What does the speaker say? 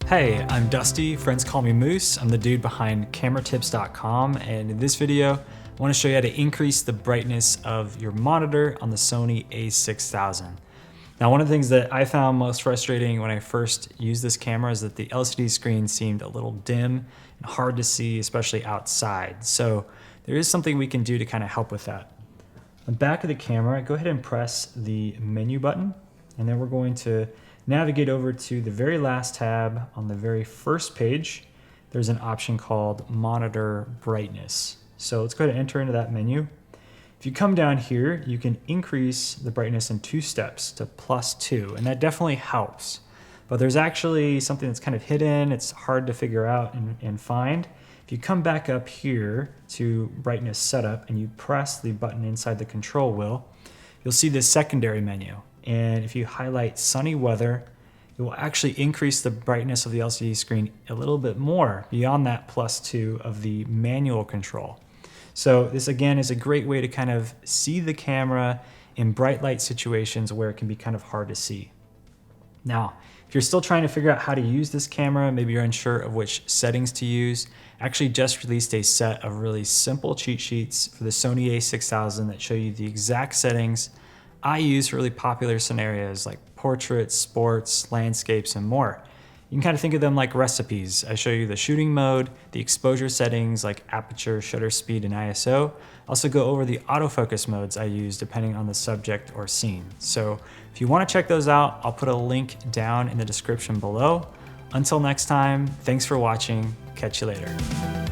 Hey, I'm Dusty, friends call me Moose. I'm the dude behind cameratips.com, and in this video, I want to show you how to increase the brightness of your monitor on the Sony a6000. Now, one of the things that I found most frustrating when I first used this camera is that the LCD screen seemed a little dim and hard to see, especially outside. So there is something we can do to kind of help with that. On the back of the camera, go ahead and press the menu button, and then we're going to navigate over to the very last tab. On the very first page, there's an option called Monitor Brightness. So let's go ahead and enter into that menu. If you come down here, you can increase the brightness in 2 steps to +2, and that definitely helps. But there's actually something that's kind of hidden, it's hard to figure out and find. If you come back up here to Brightness Setup and you press the button inside the control wheel, you'll see this secondary menu. And if you highlight sunny weather, it will actually increase the brightness of the LCD screen a little bit more beyond that +2 of the manual control. So this again is a great way to kind of see the camera in bright light situations where it can be kind of hard to see. Now, if you're still trying to figure out how to use this camera, maybe you're unsure of which settings to use, I actually just released a set of really simple cheat sheets for the Sony a6000 that show you the exact settings I use for really popular scenarios like portraits, sports, landscapes, and more. You can kind of think of them like recipes. I show you the shooting mode, the exposure settings like aperture, shutter speed, and ISO. I also go over the autofocus modes I use depending on the subject or scene. So if you want to check those out, I'll put a link down in the description below. Until next time, thanks for watching. Catch you later.